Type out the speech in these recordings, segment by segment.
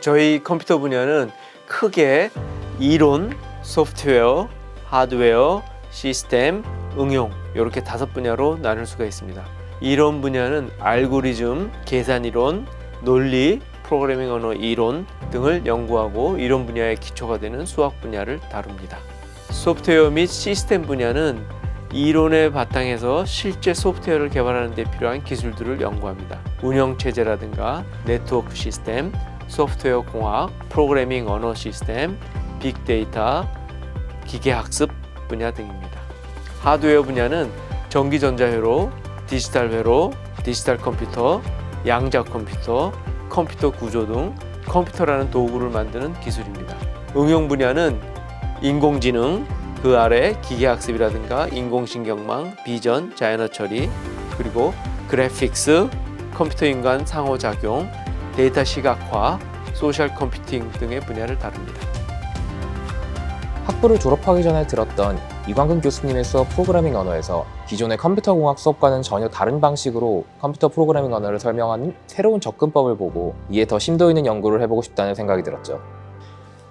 저희 컴퓨터 분야는 크게 이론, 소프트웨어, 하드웨어, 시스템, 응용 이렇게 5분야로 나눌 수가 있습니다. 이론 분야는 알고리즘, 계산이론, 논리, 프로그래밍 언어 이론 등을 연구하고 이론 분야의 기초가 되는 수학 분야를 다룹니다. 소프트웨어 및 시스템 분야는 이론의 바탕에서 실제 소프트웨어를 개발하는 데 필요한 기술들을 연구합니다. 운영체제라든가 네트워크 시스템, 소프트웨어 공학, 프로그래밍 언어 시스템, 빅데이터, 기계학습 분야 등입니다. 하드웨어 분야는 전기전자회로, 디지털 회로, 디지털 컴퓨터, 양자 컴퓨터, 컴퓨터 구조 등 컴퓨터라는 도구를 만드는 기술입니다. 응용 분야는 인공지능, 그 아래 기계학습이라든가 인공신경망, 비전, 자연어 처리, 그리고 그래픽스, 컴퓨터-인간 상호작용, 데이터 시각화, 소셜 컴퓨팅 등의 분야를 다룹니다. 학부를 졸업하기 전에 들었던 이광근 교수님의 수업 프로그래밍 언어에서 기존의 컴퓨터공학 수업과는 전혀 다른 방식으로 컴퓨터 프로그래밍 언어를 설명하는 새로운 접근법을 보고 이에 더 심도 있는 연구를 해보고 싶다는 생각이 들었죠.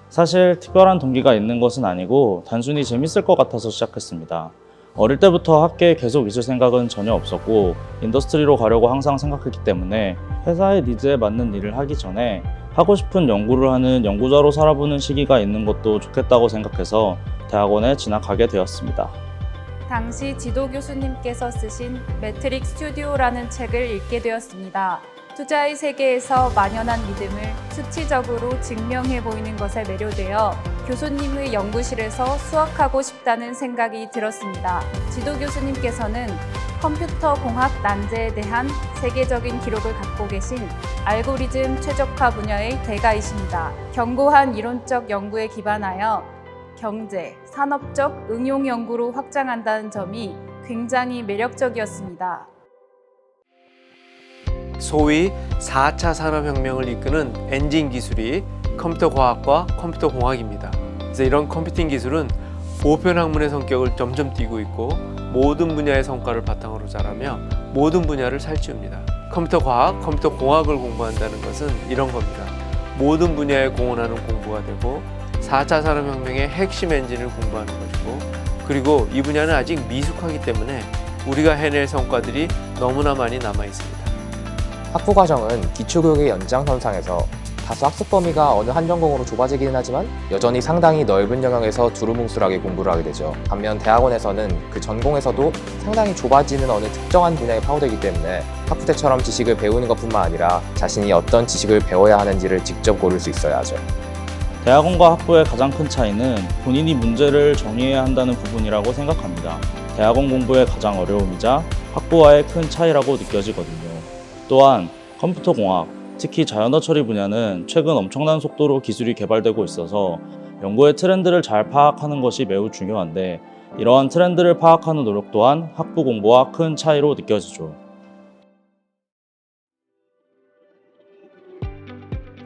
사실 특별한 동기가 있는 것은 아니고 단순히 재밌을 것 같아서 시작했습니다. 어릴 때부터 학계에 계속 있을 생각은 전혀 없었고 인더스트리로 가려고 항상 생각했기 때문에 회사의 니즈에 맞는 일을 하기 전에 하고 싶은 연구를 하는 연구자로 살아보는 시기가 있는 것도 좋겠다고 생각해서 대학원에 진학하게 되었습니다. 당시 지도 교수님께서 쓰신 매트릭 스튜디오라는 책을 읽게 되었습니다. 투자의 세계에서 만연한 믿음을 수치적으로 증명해 보이는 것에 매료되어 교수님의 연구실에서 수학하고 싶다는 생각이 들었습니다. 지도 교수님께서는 컴퓨터 공학 난제에 대한 세계적인 기록을 갖고 계신 알고리즘 최적화 분야의 대가이십니다. 견고한 이론적 연구에 기반하여 경제, 산업적 응용 연구로 확장한다는 점이 굉장히 매력적이었습니다. 소위 4차 산업혁명을 이끄는 엔진 기술이 컴퓨터 과학과 컴퓨터 공학입니다. 그래서 이런 컴퓨팅 기술은 보편 학문의 성격을 점점 띠고 있고 모든 분야의 성과를 바탕으로 자라며 모든 분야를 살찌웁니다. 컴퓨터 과학, 컴퓨터 공학을 공부한다는 것은 이런 겁니다. 모든 분야에 공헌하는 공부가 되고 4차 산업혁명의 핵심 엔진을 공부하는 것이고, 그리고 이 분야는 아직 미숙하기 때문에 우리가 해낼 성과들이 너무나 많이 남아 있습니다. 학부 과정은 기초교육의 연장선상에서 다소 학습 범위가 어느 한 전공으로 좁아지기는 하지만 여전히 상당히 넓은 영역에서 두루뭉술하게 공부를 하게 되죠. 반면 대학원에서는 그 전공에서도 상당히 좁아지는 어느 특정한 분야에 파고들기 때문에 학부 때처럼 지식을 배우는 것뿐만 아니라 자신이 어떤 지식을 배워야 하는지를 직접 고를 수 있어야 하죠. 대학원과 학부의 가장 큰 차이는 본인이 문제를 정의해야 한다는 부분이라고 생각합니다. 대학원 공부의 가장 어려움이자 학부와의 큰 차이라고 느껴지거든요. 또한 컴퓨터 공학, 특히 자연어 처리 분야는 최근 엄청난 속도로 기술이 개발되고 있어서 연구의 트렌드를 잘 파악하는 것이 매우 중요한데 이러한 트렌드를 파악하는 노력 또한 학부 공부와 큰 차이로 느껴지죠.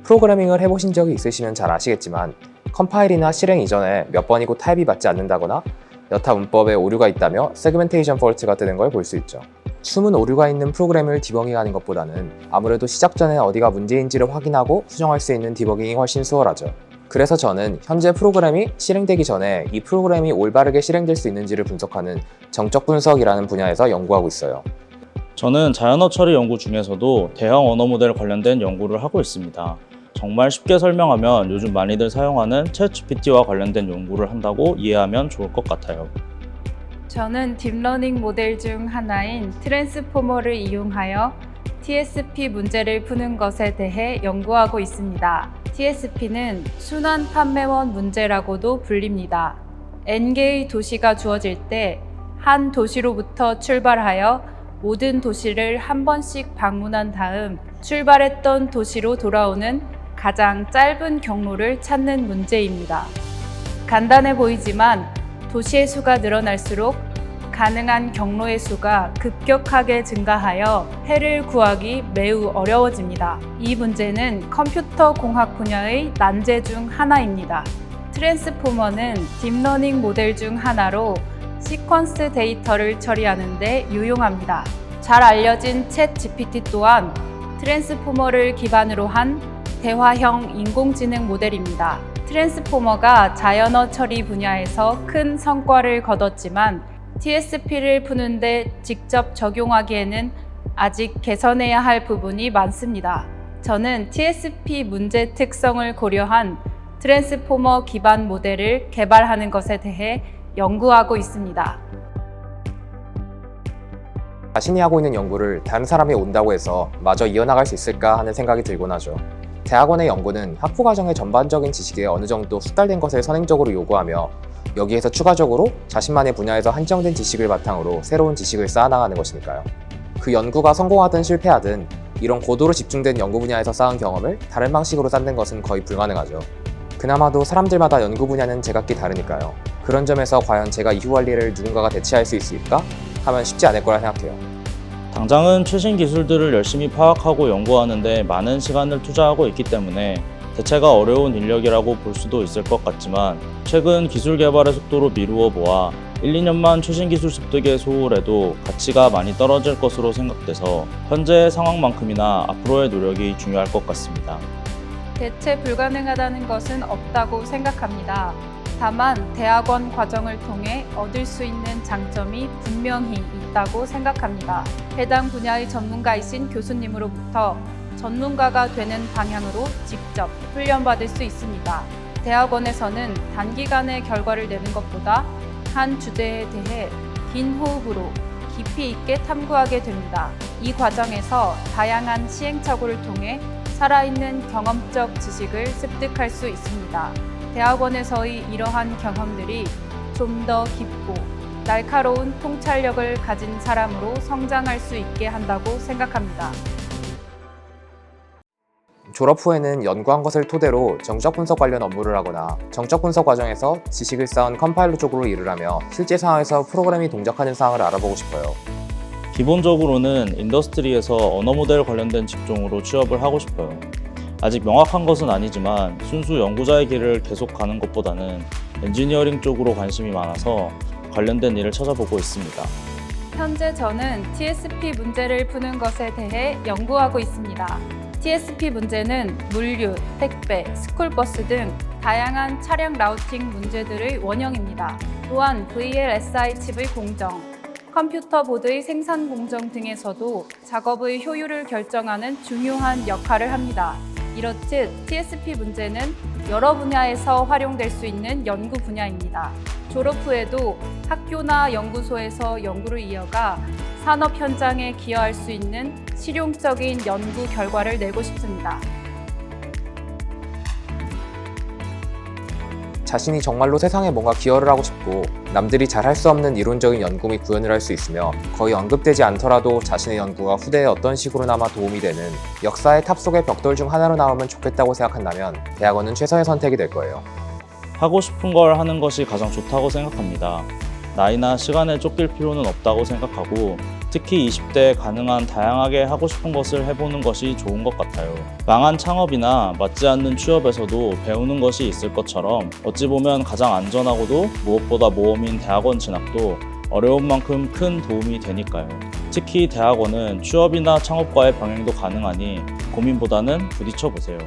프로그래밍을 해보신 적이 있으시면 잘 아시겠지만 컴파일이나 실행 이전에 몇 번이고 타입이 맞지 않는다거나 여타 문법에 오류가 있다며 세그멘테이션 폴트가 뜨는 걸 볼 수 있죠. 숨은 오류가 있는 프로그램을 디버깅하는 것보다는 아무래도 시작 전에 어디가 문제인지를 확인하고 수정할 수 있는 디버깅이 훨씬 수월하죠. 그래서 저는 현재 프로그램이 실행되기 전에 이 프로그램이 올바르게 실행될 수 있는지를 분석하는 정적 분석이라는 분야에서 연구하고 있어요. 저는 자연어 처리 연구 중에서도 대형 언어 모델 관련된 연구를 하고 있습니다. 정말 쉽게 설명하면 요즘 많이들 사용하는 챗GPT와 관련된 연구를 한다고 이해하면 좋을 것 같아요. 저는 딥러닝 모델 중 하나인 트랜스포머를 이용하여 TSP 문제를 푸는 것에 대해 연구하고 있습니다. TSP는 순환 판매원 문제라고도 불립니다. N개의 도시가 주어질 때 한 도시로부터 출발하여 모든 도시를 한 번씩 방문한 다음 출발했던 도시로 돌아오는 가장 짧은 경로를 찾는 문제입니다. 간단해 보이지만 도시의 수가 늘어날수록 가능한 경로의 수가 급격하게 증가하여 해를 구하기 매우 어려워집니다. 이 문제는 컴퓨터 공학 분야의 난제 중 하나입니다. 트랜스포머는 딥러닝 모델 중 하나로 시퀀스 데이터를 처리하는 데 유용합니다. 잘 알려진 챗 GPT 또한 트랜스포머를 기반으로 한 대화형 인공지능 모델입니다. 트랜스포머가 자연어 처리 분야에서 큰 성과를 거뒀지만 TSP를 푸는데 직접 적용하기에는 아직 개선해야 할 부분이 많습니다. 저는 TSP 문제 특성을 고려한 트랜스포머 기반 모델을 개발하는 것에 대해 연구하고 있습니다. 자신이 하고 있는 연구를 다른 사람이 온다고 해서 마저 이어나갈 수 있을까 하는 생각이 들곤 하죠. 대학원의 연구는 학부과정의 전반적인 지식에 어느 정도 숙달된 것을 선행적으로 요구하며 여기에서 추가적으로 자신만의 분야에서 한정된 지식을 바탕으로 새로운 지식을 쌓아나가는 것이니까요. 그 연구가 성공하든 실패하든 이런 고도로 집중된 연구 분야에서 쌓은 경험을 다른 방식으로 쌓는 것은 거의 불가능하죠. 그나마도 사람들마다 연구 분야는 제각기 다르니까요. 그런 점에서 과연 제가 이후 관리를 누군가가 대체할 수 있을까? 하면 쉽지 않을 거라 생각해요. 당장은 최신 기술들을 열심히 파악하고 연구하는데 많은 시간을 투자하고 있기 때문에 대체가 어려운 인력이라고 볼 수도 있을 것 같지만 최근 기술 개발의 속도로 미루어 보아 1, 2년만 최신 기술 습득에 소홀해도 가치가 많이 떨어질 것으로 생각돼서 현재의 상황만큼이나 앞으로의 노력이 중요할 것 같습니다. 대체 불가능하다는 것은 없다고 생각합니다. 다만 대학원 과정을 통해 얻을 수 있는 장점이 분명히 있다고 생각합니다. 해당 분야의 전문가이신 교수님으로부터 전문가가 되는 방향으로 직접 훈련받을 수 있습니다. 대학원에서는 단기간에 결과를 내는 것보다 한 주제에 대해 긴 호흡으로 깊이 있게 탐구하게 됩니다. 이 과정에서 다양한 시행착오를 통해 살아있는 경험적 지식을 습득할 수 있습니다. 대학원에서의 이러한 경험들이 좀 더 깊고 날카로운 통찰력을 가진 사람으로 성장할 수 있게 한다고 생각합니다. 졸업 후에는 연구한 것을 토대로 정적 분석 관련 업무를 하거나 정적 분석 과정에서 지식을 쌓은 컴파일러 쪽으로 일을 하며 실제 상황에서 프로그램이 동작하는 사항을 알아보고 싶어요. 기본적으로는 인더스트리에서 언어 모델 관련된 직종으로 취업을 하고 싶어요. 아직 명확한 것은 아니지만 순수 연구자의 길을 계속 가는 것보다는 엔지니어링 쪽으로 관심이 많아서 관련된 일을 찾아보고 있습니다. 현재 저는 TSP 문제를 푸는 것에 대해 연구하고 있습니다. TSP 문제는 물류, 택배, 스쿨버스 등 다양한 차량 라우팅 문제들의 원형입니다. 또한 VLSI 칩의 공정, 컴퓨터 보드의 생산 공정 등에서도 작업의 효율을 결정하는 중요한 역할을 합니다. 이렇듯 TSP 문제는 여러 분야에서 활용될 수 있는 연구 분야입니다. 졸업 후에도 학교나 연구소에서 연구를 이어가 산업 현장에 기여할 수 있는 실용적인 연구 결과를 내고 싶습니다. 자신이 정말로 세상에 뭔가 기여를 하고 싶고 남들이 잘 할 수 없는 이론적인 연구 및 구현을 할 수 있으며 거의 언급되지 않더라도 자신의 연구가 후대에 어떤 식으로나마 도움이 되는 역사의 탑 속의 벽돌 중 하나로 나오면 좋겠다고 생각한다면 대학원은 최선의 선택이 될 거예요. 하고 싶은 걸 하는 것이 가장 좋다고 생각합니다. 나이나 시간에 쫓길 필요는 없다고 생각하고 특히 20대에 가능한 다양하게 하고 싶은 것을 해보는 것이 좋은 것 같아요. 망한 창업이나 맞지 않는 취업에서도 배우는 것이 있을 것처럼 어찌 보면 가장 안전하고도 무엇보다 모험인 대학원 진학도 어려운 만큼 큰 도움이 되니까요. 특히 대학원은 취업이나 창업과의 병행도 가능하니 고민보다는 부딪혀보세요.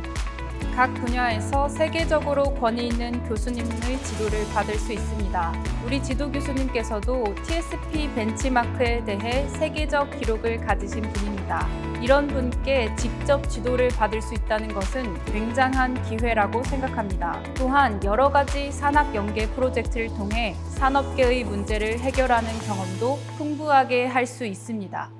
각 분야에서 세계적으로 권위 있는 교수님의 지도를 받을 수 있습니다. 우리 지도 교수님께서도 TSP 벤치마크에 대해 세계적 기록을 가지신 분입니다. 이런 분께 직접 지도를 받을 수 있다는 것은 굉장한 기회라고 생각합니다. 또한 여러 가지 산학 연계 프로젝트를 통해 산업계의 문제를 해결하는 경험도 풍부하게 할 수 있습니다.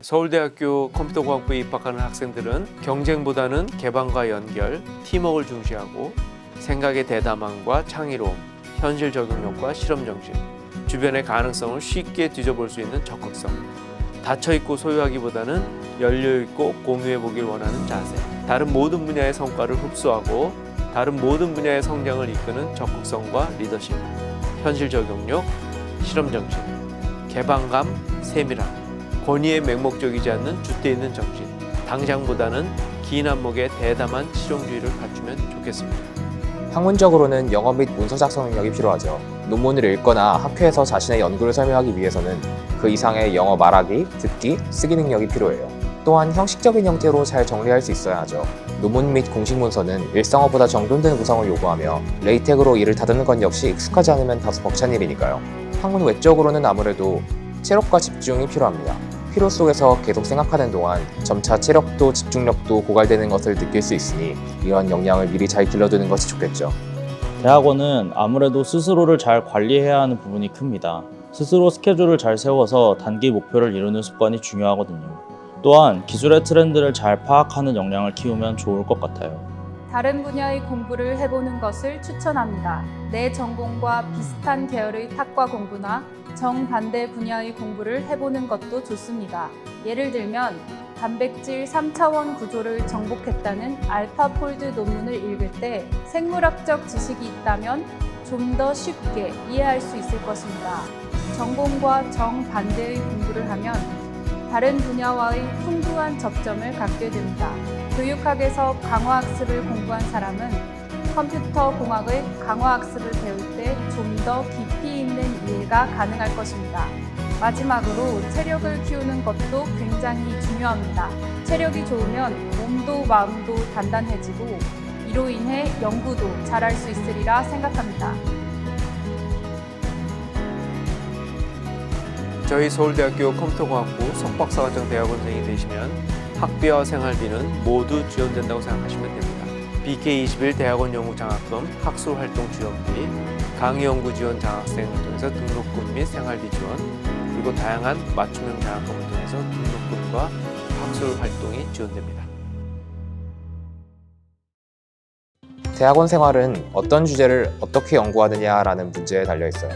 서울대학교 컴퓨터공학부에 입학하는 학생들은 경쟁보다는 개방과 연결, 팀워크를 중시하고 생각의 대담함과 창의로움, 현실 적용력과 실험 정신, 주변의 가능성을 쉽게 뒤져볼 수 있는 적극성, 닫혀있고 소유하기보다는 열려있고 공유해보길 원하는 자세, 다른 모든 분야의 성과를 흡수하고 다른 모든 분야의 성장을 이끄는 적극성과 리더십, 현실 적용력, 실험 정신, 개방감, 세밀함, 권위에 맹목적이지 않는 줏대 있는 정신, 당장보다는 긴 안목의 대담한 실용주의를 갖추면 좋겠습니다. 학문적으로는 영어 및 문서 작성 능력이 필요하죠. 논문을 읽거나 학회에서 자신의 연구를 설명하기 위해서는 그 이상의 영어 말하기, 듣기, 쓰기 능력이 필요해요. 또한 형식적인 형태로 잘 정리할 수 있어야 하죠. 논문 및 공식 문서는 일상어보다 정돈된 구성을 요구하며 레이텍으로 이를 다듬는 건 역시 익숙하지 않으면 다소 벅찬 일이니까요. 학문 외적으로는 아무래도 체력과 집중이 필요합니다. 피로 속에서 계속 생각하는 동안 점차 체력도 집중력도 고갈되는 것을 느낄 수 있으니 이런 역량을 미리 잘 길러두는 것이 좋겠죠. 대학원은 아무래도 스스로를 잘 관리해야 하는 부분이 큽니다. 스스로 스케줄을 잘 세워서 단기 목표를 이루는 습관이 중요하거든요. 또한 기술의 트렌드를 잘 파악하는 역량을 키우면 좋을 것 같아요. 다른 분야의 공부를 해보는 것을 추천합니다. 내 전공과 비슷한 계열의 탁과 공부나 정반대 분야의 공부를 해보는 것도 좋습니다. 예를 들면 단백질 3차원 구조를 정복했다는 알파폴드 논문을 읽을 때 생물학적 지식이 있다면 좀 더 쉽게 이해할 수 있을 것입니다. 전공과 정반대의 공부를 하면 다른 분야와의 풍부한 접점을 갖게 됩니다. 교육학에서 강화학습을 공부한 사람은 컴퓨터 공학의 강화학습을 배울 때 좀 더 깊이 있는 이해가 가능할 것입니다. 마지막으로 체력을 키우는 것도 굉장히 중요합니다. 체력이 좋으면 몸도 마음도 단단해지고 이로 인해 연구도 잘할 수 있으리라 생각합니다. 저희 서울대학교 컴퓨터공학부 석박사과정 대학원생이 되시면 학비와 생활비는 모두 지원된다고 생각하시면 됩니다. BK21 대학원 연구장학금, 학술활동 지원비, 강의연구 지원 장학생을 통해서 등록금 및 생활비 지원, 그리고 다양한 맞춤형 장학금을 통해서 등록금과 학술활동이 지원됩니다. 대학원 생활은 어떤 주제를 어떻게 연구하느냐라는 문제에 달려 있어요.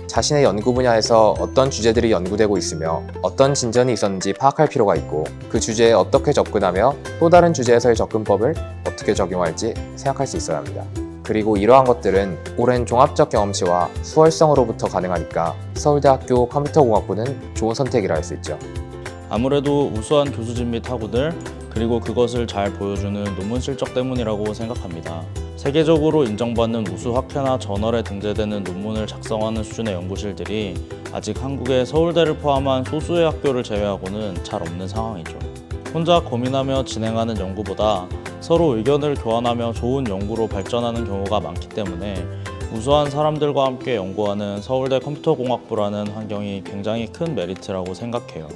자신의 연구 분야에서 어떤 주제들이 연구되고 있으며 어떤 진전이 있었는지 파악할 필요가 있고 그 주제에 어떻게 접근하며 또 다른 주제에서의 접근법을 어떻게 적용할지 생각할 수 있어야 합니다. 그리고 이러한 것들은 오랜 종합적 경험치와 수월성으로부터 가능하니까 서울대학교 컴퓨터공학부는 좋은 선택이라 할 수 있죠. 아무래도 우수한 교수진 및 학우들, 그리고 그것을 잘 보여주는 논문 실적 때문이라고 생각합니다. 세계적으로 인정받는 우수 학회나 저널에 등재되는 논문을 작성하는 수준의 연구실들이 아직 한국의 서울대를 포함한 소수의 학교를 제외하고는 잘 없는 상황이죠. 혼자 고민하며 진행하는 연구보다 서로 의견을 교환하며 좋은 연구로 발전하는 경우가 많기 때문에 우수한 사람들과 함께 연구하는 서울대 컴퓨터공학부라는 환경이 굉장히 큰 메리트라고 생각해요.